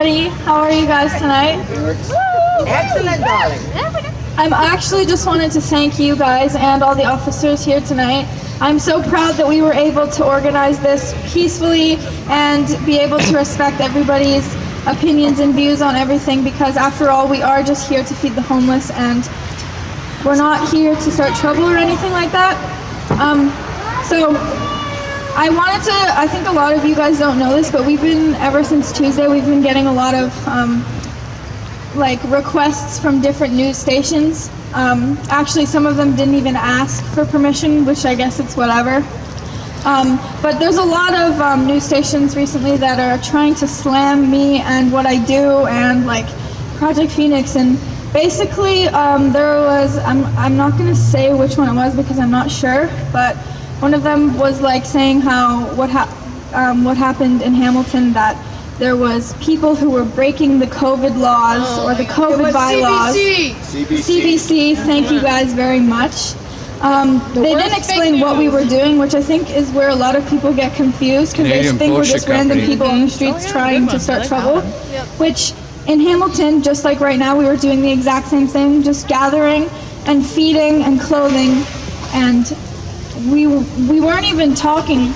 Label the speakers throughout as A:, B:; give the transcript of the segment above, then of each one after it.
A: How are you guys tonight?
B: Excellent, darling.
A: I'm actually just wanted to thank you guys and all the officers here tonight. I'm so proud that we were able to organize this peacefully and be able to respect everybody's opinions and views on everything, because after all, we are just here to feed the homeless and we're not here to start trouble or anything like that. So I think a lot of you guys don't know this, but ever since Tuesday, we've been getting a lot of requests from different news stations. Actually, some of them didn't even ask for permission, which I guess it's whatever. But there's a lot of news stations recently that are trying to slam me and what I do and like Project Phoenix. And basically, there was, I'm not going to say which one it was because I'm not sure, but one of them was like saying how what happened in Hamilton, that there was people who were breaking the COVID laws or the COVID bylaws. CBC, thank you guys very much. They didn't explain what we were doing, which I think is where a lot of people get confused, because they think we're just random people on the streets trying to start trouble. Which in Hamilton, just like right now, we were doing the exact same thing, just gathering and feeding and clothing, and we weren't even talking.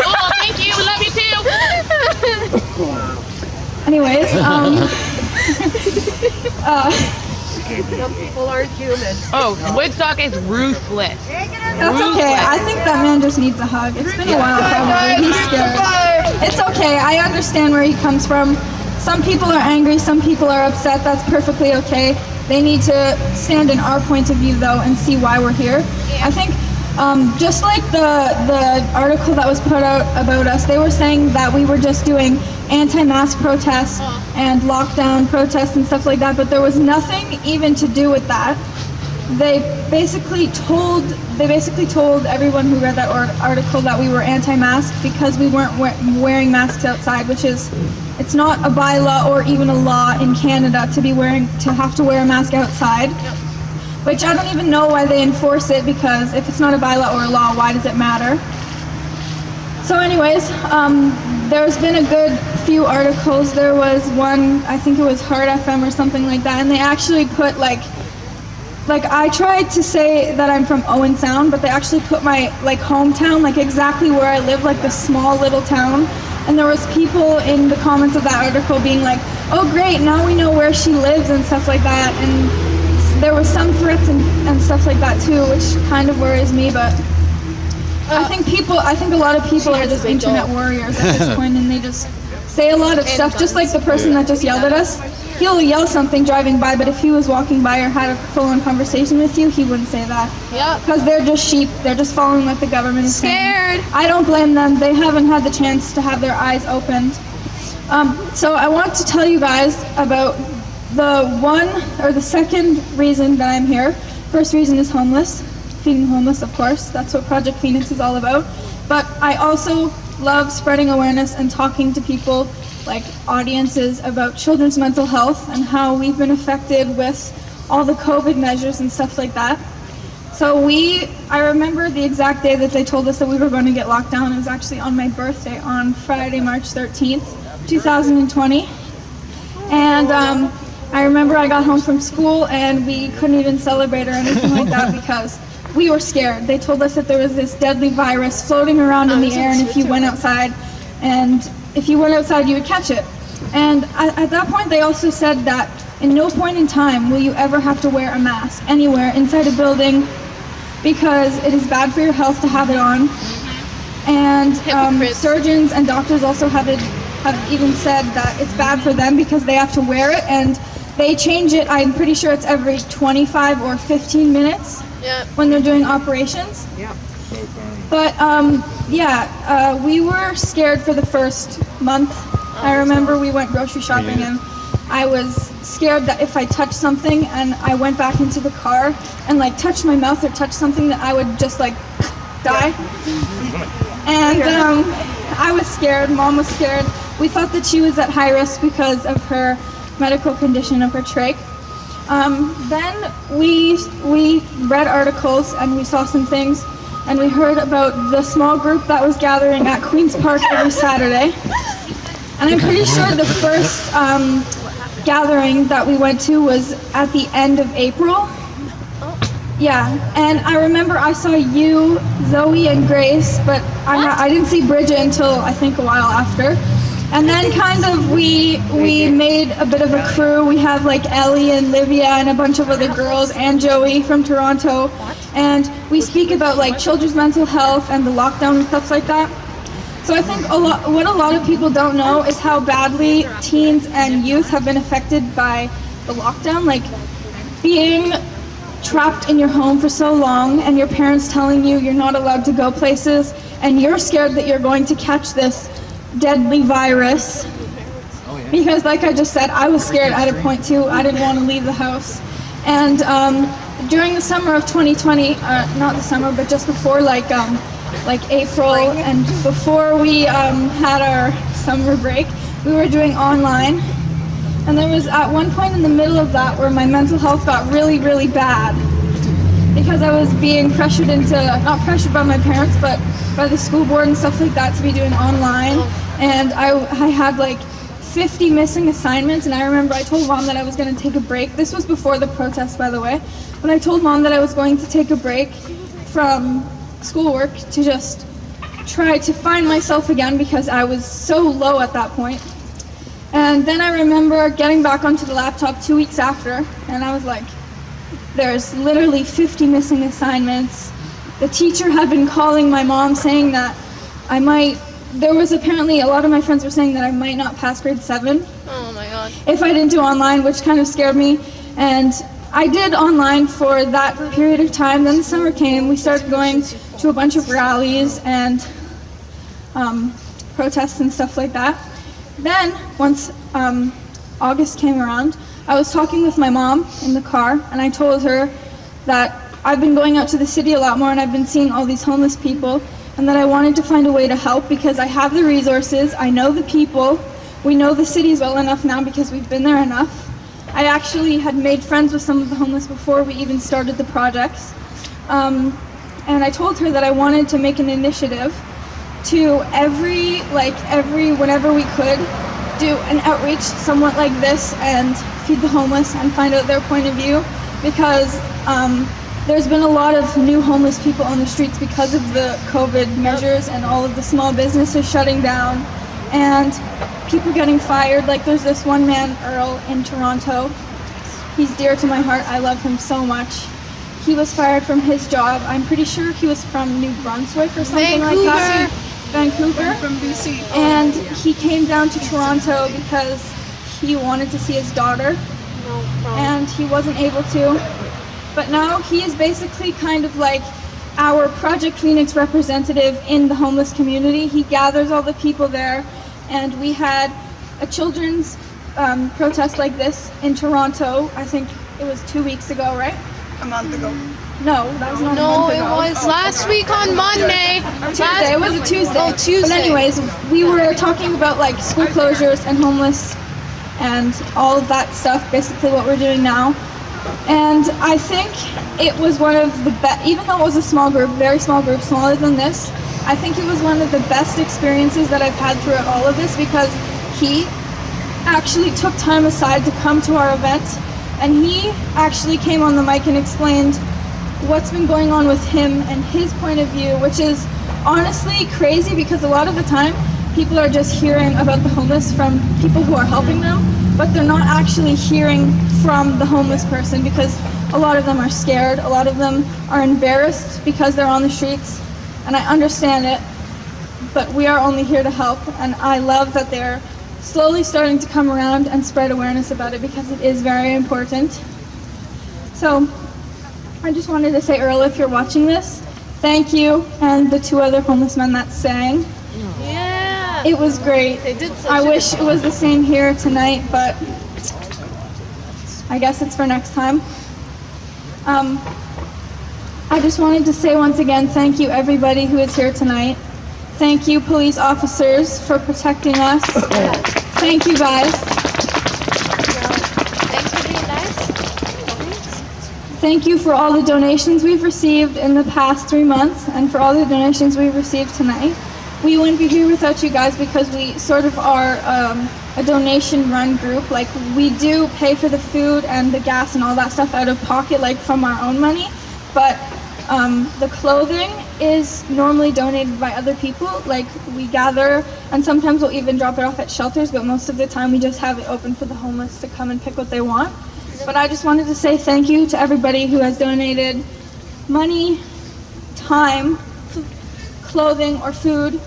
C: Oh, thank you. We love you too.
A: Anyways,
B: Some people aren't human.
C: Oh, Woodstock is ruthless.
A: That's okay. I think that man just needs a hug. It's been a while, probably. He's scared. It's okay. I understand where he comes from. Some people are angry. Some people are upset. That's perfectly okay. They need to stand in our point of view, though, and see why we're here. I think just like the article that was put out about us, they were saying that we were just doing anti-mask protests and lockdown protests and stuff like that, but there was nothing even to do with that. They basically told everyone who read that article that we were anti-mask because we weren't wearing masks outside, which is, it's not a bylaw or even a law in Canada to have to wear a mask outside. Which I don't even know why they enforce it, because if it's not a bylaw or a law, why does it matter? So anyways, there's been a good few articles. There was one, I think it was Hard FM or something like that, and they actually put like I tried to say that I'm from Owen Sound, but they actually put my hometown, like exactly where I live, like the small little town. And there was people in the comments of that article being like, oh great, now we know where she lives and stuff like that. And there were some threats and stuff like that too, which kind of worries me, but I think a lot of people are just internet warriors at this point, and they just say a lot of stuff, just like the person that just yelled at us. He'll yell something driving by, but if he was walking by or had a full-on conversation with you, he wouldn't say that.
C: Yep.
A: Because they're just sheep. They're just following what the government is saying.
C: Scared.
A: I don't blame them. They haven't had the chance to have their eyes opened. So I want to tell you guys about the second reason that I'm here. First reason is homeless. Feeding homeless, of course. That's what Project Phoenix is all about. But I also love spreading awareness and talking to people, like audiences, about children's mental health and how we've been affected with all the COVID measures and stuff like that. So I remember the exact day that they told us that we were going to get locked down. It was actually on my birthday, on Friday, March 13th, 2020. And I remember I got home from school and we couldn't even celebrate or anything like that because we were scared. They told us that there was this deadly virus floating around in the air, and if you went outside you would catch it. And at that point they also said that in no point in time will you ever have to wear a mask anywhere inside a building, because it is bad for your health to have it on. And surgeons and doctors also have even said that it's bad for them because they have to wear it, and they change it, I'm pretty sure it's every 25 or 15 minutes when they're doing operations.
B: Yeah.
A: But we were scared for the first month. I remember we went grocery shopping and I was scared that if I touched something and I went back into the car and touched my mouth or touched something, that I would just die. And I was scared, Mom was scared. We thought that she was at high risk because of her medical condition of her trach. Then we read articles and we saw some things, and we heard about the small group that was gathering at Queen's Park every Saturday. And I'm pretty sure the first gathering that we went to was at the end of April. Yeah, and I remember I saw you, Zoe, and Grace, but I didn't see Bridget until I think a while after. And then kind of we made a bit of a crew. We have like Ellie and Livia and a bunch of other girls and Joey from Toronto. And we speak about like children's mental health and the lockdown and stuff like that. So I think what a lot of people don't know is how badly teens and youth have been affected by the lockdown. Like being trapped in your home for so long and your parents telling you you're not allowed to go places and you're scared that you're going to catch this deadly virus. Because like I just said, I was scared at a point too. I didn't want to leave the house. And during the summer of 2020, not the summer, but just before like April and before we had our summer break, we were doing online. And there was at one point in the middle of that where my mental health got really, really bad because I was being pressured into, not pressured by my parents, but by the school board and stuff like that to be doing online. And I had like 50 missing assignments, and I remember I told Mom that I was going to take a break. This was before the protest, by the way. But I told Mom that I was going to take a break from schoolwork to just try to find myself again because I was so low at that point. And then I remember getting back onto the laptop 2 weeks after, and I was like, there's literally 50 missing assignments. The teacher had been calling my mom saying that there was apparently, a lot of my friends were saying that I might not pass grade 7.
C: Oh my God.
A: If I didn't do online, which kind of scared me. And I did online for that period of time. Then the summer came, we started going to a bunch of rallies and protests and stuff like that. Then, once August came around, I was talking with my mom in the car, and I told her that I've been going out to the city a lot more and I've been seeing all these homeless people, and that I wanted to find a way to help because I have the resources, I know the people, we know the cities well enough now because we've been there enough. I actually had made friends with some of the homeless before we even started the projects. And I told her that I wanted to make an initiative to whenever we could, do an outreach somewhat like this and feed the homeless and find out their point of view, because there's been a lot of new homeless people on the streets because of the COVID measures and all of the small businesses shutting down and people getting fired. Like there's this one man, Earl, in Toronto. He's dear to my heart. I love him so much. He was fired from his job. I'm pretty sure he was from New Brunswick or something like that. Vancouver.
D: From BC.
A: And he came down to Toronto because he wanted to see his daughter. And he wasn't able to. But now he is basically kind of like our Project Phoenix representative in the homeless community. He gathers all the people there. And we had a children's protest like this in Toronto. I think it was 2 weeks ago, right?
D: A month ago.
A: No, that was not a
C: No,
A: month
C: it
A: ago.
C: was last week on Monday.
A: Tuesday. It was a Tuesday.
C: Oh, Tuesday.
A: But anyways, we were talking about like school closures and homeless and all of that stuff, basically what we're doing now. And I think it was one of the best, even though it was a small group, very small group, smaller than this, I think it was one of the best experiences that I've had throughout all of this, because he actually took time aside to come to our event, and he actually came on the mic and explained what's been going on with him and his point of view, which is honestly crazy, because a lot of the time people are just hearing about the homeless from people who are helping them, but they're not actually hearing from the homeless person, because a lot of them are scared, a lot of them are embarrassed because they're on the streets, and I understand it, but we are only here to help, and I love that they're slowly starting to come around and spread awareness about it, because it is very important. So I just wanted to say, Earl, if you're watching this, thank you, and the 2 other homeless men that sang.
C: Yeah.
A: It was great.
C: They did such
A: I
C: a
A: wish it was the same here tonight, but I guess it's for next time. I just wanted to say once again, thank you everybody who is here tonight. Thank you police officers for protecting us. Thank you guys.
C: Thanks for being nice.
A: Thank you for all the donations we've received in the past 3 months, and for all the donations we've received tonight. we wouldn't be here without you guys because we sort of are a donation-run group. Like, we do pay for the food and the gas and all that stuff out of pocket, like from our own money, but the clothing is normally donated by other people. Like, we gather, and sometimes we'll even drop it off at shelters, but most of the time we just have it open for the homeless to come and pick what they want. But I just wanted to say thank you to everybody who has donated money, time, clothing, or food,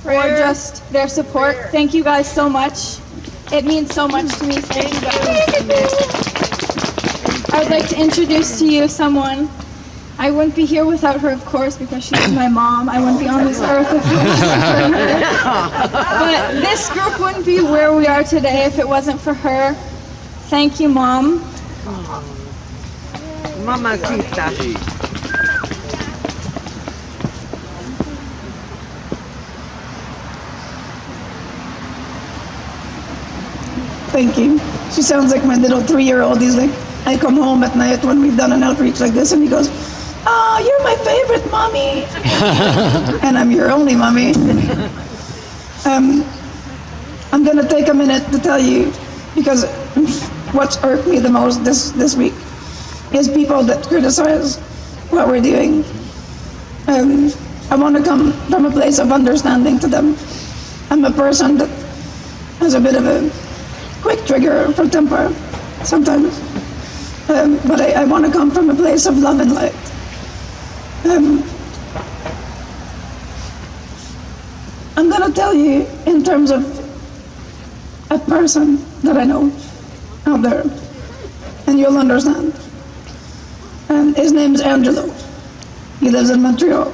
A: or just their support. Thank you guys so much. It means so much to me. Thank you guys. I would like to introduce to you someone. I wouldn't be here without her, of course, because she's my mom. I wouldn't be on this earth if it wasn't for her. But this group wouldn't be where we are today if it wasn't for her. Thank you, Mom.
B: Mamacita.
D: Thank you. She sounds like my little 3-year-old. He's like, I come home at night when we've done an outreach like this, and he goes, "Oh, you're my favorite mommy." And I'm your only mommy. I'm gonna take a minute to tell you, because what's irked me the most this week is people that criticize what we're doing. I want to come from a place of understanding to them. I'm a person that has a bit of a quick trigger for temper sometimes, but I want to come from a place of love and light. I'm going to tell you in terms of a person that I know out there, and you'll understand. His name's Angelo. He lives in Montreal.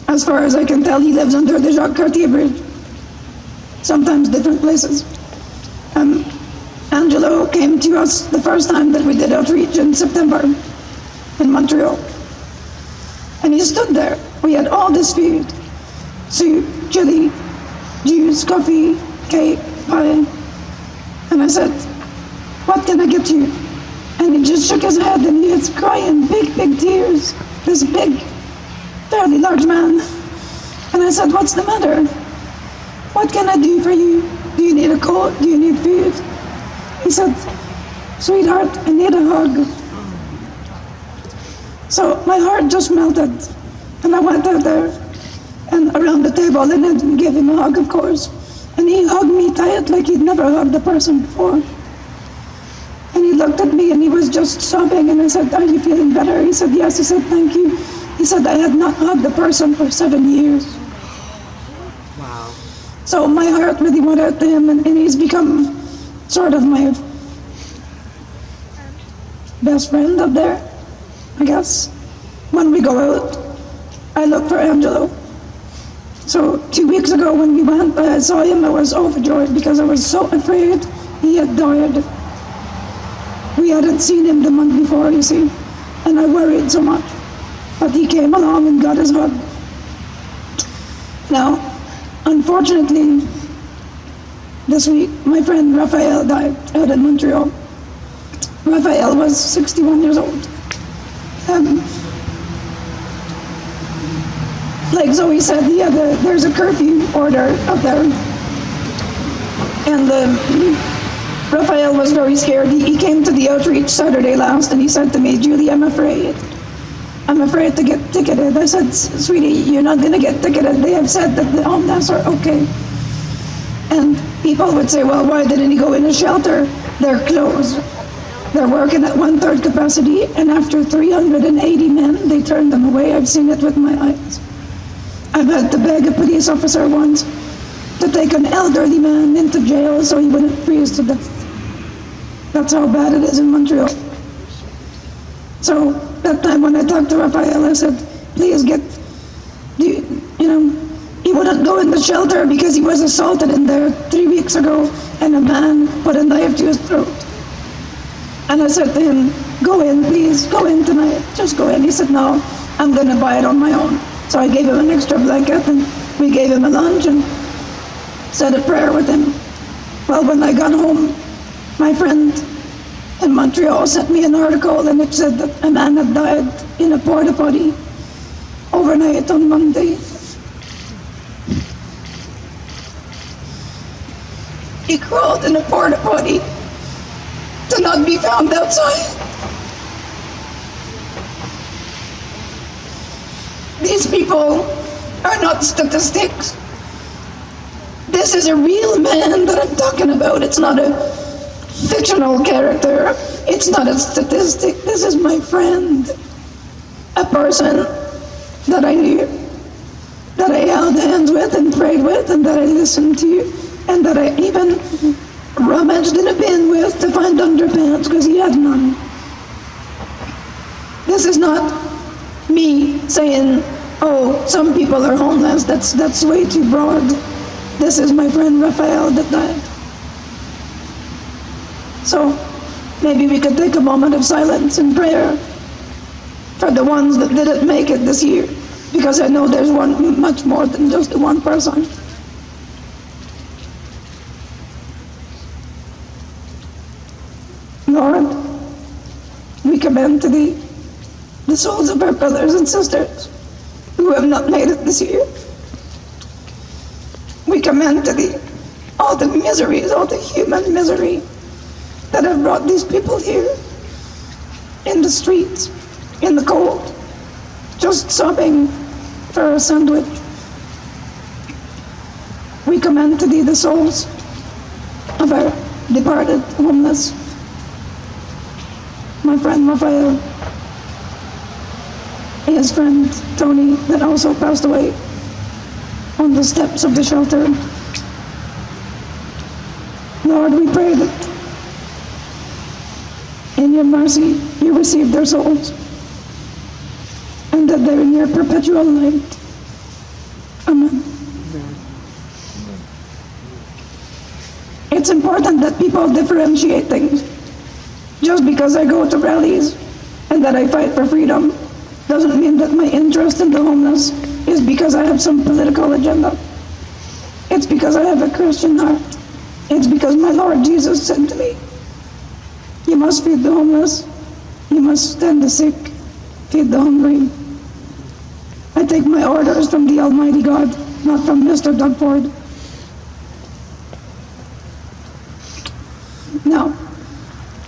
D: As far as I can tell, he lives under the Jacques Cartier Bridge, sometimes different places. Angelo came to us the first time that we did outreach in September in Montreal. And he stood there. We had all this food: soup, chili, juice, coffee, cake, pie. And I said, "What can I get you?" And he just shook his head and he was crying, big tears. This big, fairly large man. And I said, "What's the matter? What can I do for you? Do you need a coat? Do you need food?" He said, "Sweetheart, I need a hug." So my heart just melted, and I went out there and around the table and I gave him a hug, of course. And he hugged me tight like he'd never hugged a person before. And he looked at me and he was just sobbing, and I said, "Are you feeling better?" He said, "Yes." He said, "Thank you." He said, "I had not hugged a person for 7 years."
B: Wow.
D: So my heart really went out to him, and he's become sort of my best friend up there, I guess. When we go out, I look for Angelo. So 2 weeks ago when we went, I saw him, I was overjoyed because I was so afraid he had died. We hadn't seen him the month before, you see, and I worried so much. But he came along and got his hug. Now, unfortunately, this week, my friend Raphael died out in Montreal. Raphael was 61 years old. Like Zoe said, there's a curfew order up there. And Raphael was very scared. He came to the outreach Saturday last and he said to me, "Julie, I'm afraid to get ticketed." I said, "Sweetie, you're not going to get ticketed. They have said that the homeless are okay." And people would say, "Well, why didn't he go in a shelter?" They're closed. They're working at 1/3 capacity, and after 380 men, they turned them away. I've seen it with my eyes. I've had to beg a police officer once to take an elderly man into jail so he wouldn't freeze to death. That's how bad it is in Montreal. So that time when I talked to Raphael, I said, "Please he wouldn't go in the shelter because he was assaulted in there 3 weeks ago, and a man put a knife to his throat." And I said to him, "Go in, please, go in tonight, just go in." He said, "No, I'm gonna buy it on my own." So I gave him an extra blanket and we gave him a lunch and said a prayer with him. Well, when I got home, my friend in Montreal sent me an article and it said that a man had died in a porta potty overnight on Monday. He crawled in a porta potty to not be found outside. These people are not statistics. This is a real man that I'm talking about. It's not a fictional character. It's not a statistic. This is my friend. A person that I knew, that I held hands with and prayed with, and that I listened to, and that I even rummaged in a bin with to find underpants because he had none. This is not me saying, oh, some people are homeless. That's way too broad. This is my friend Raphael that died. So maybe we could take a moment of silence and prayer for the ones that didn't make it this year, because I know there's much more than just the one person. Lord, we commend to Thee the souls of our brothers and sisters who have not made it this year. We commend to Thee all the miseries, all the human misery that have brought these people here in the streets, in the cold, just sobbing for a sandwich. We commend to Thee the souls of our departed homeless. My friend Raphael, his friend Tony that also passed away on the steps of the shelter. Lord, we pray that in Your mercy You receive their souls and that they're in Your perpetual light. Amen. It's important that people differentiate things. Just because I go to rallies and that I fight for freedom doesn't mean that my interest in the homeless is because I have some political agenda. It's because I have a Christian heart. It's because my Lord Jesus said to me, you must feed the homeless, you must tend the sick, feed the hungry. I take my orders from the Almighty God, not from Mr. Doug Ford. Now,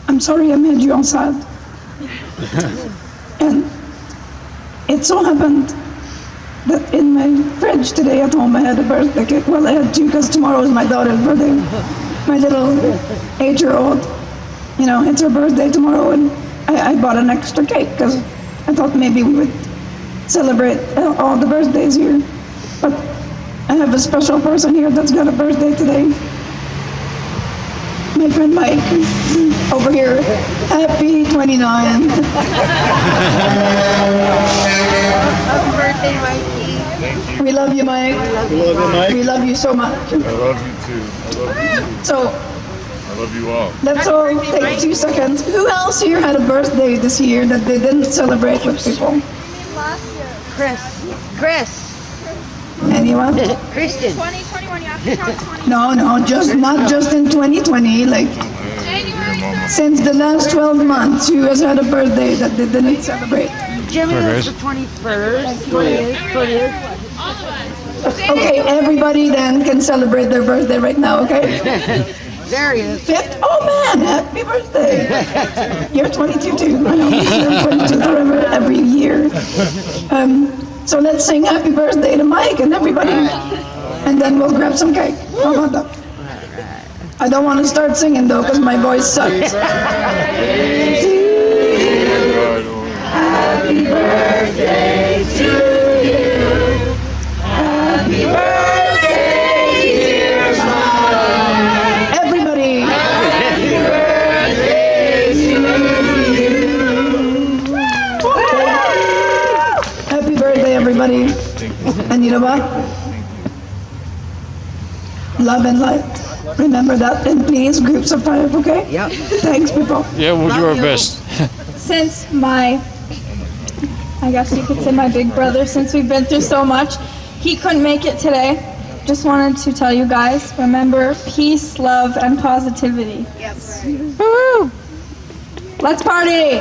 D: I'm sorry I made you all sad. And it so happened that in my fridge today at home I had a birthday cake. Well, I had two because tomorrow is my daughter's birthday. My little 8-year-old. You know, it's her birthday tomorrow, and I bought an extra cake because I thought maybe we would celebrate all the birthdays here. But I have a special person here that's got a birthday today. My friend Mike, over here. Happy 29.
B: Happy birthday, Mikey.
D: We love you, Mike.
E: You love you, Mike?
D: We love you so much.
E: I love you too. I love you too.
D: So,
E: I love you all.
D: let's all take 2 seconds. Who else here had a birthday this year that they didn't celebrate with people?
B: Chris.
D: Anyone?
B: Christian.
C: 2021, you have to count 20.
D: No, not just in 2020, like
C: January 3rd.
D: since the last 12 months, who has had a birthday that they didn't celebrate?
B: Jimmy was the 21st, 20th, 20th.
C: All of us.
D: Okay, everybody then can celebrate their birthday right now, okay?
B: There he is.
D: 5th? Oh man, happy birthday. You're 22 too. I know, you're 22 forever, every year. So let's sing happy birthday to Mike and everybody. And then we'll grab some cake. How about that? I don't want to start singing though, because my voice sucks. Happy birthday to you. Happy birthday, dear Mom. Everybody. Happy birthday to you. Happy birthday, everybody. And you know what? Love and light. Remember that, and please, groups of 5, okay?
B: Yep.
D: Thanks, people.
F: Yeah, we'll do our best.
A: Since I guess you could say my big brother, since we've been through so much, he couldn't make it today. Just wanted to tell you guys, remember peace, love, and positivity. Yes. Woo! Let's party!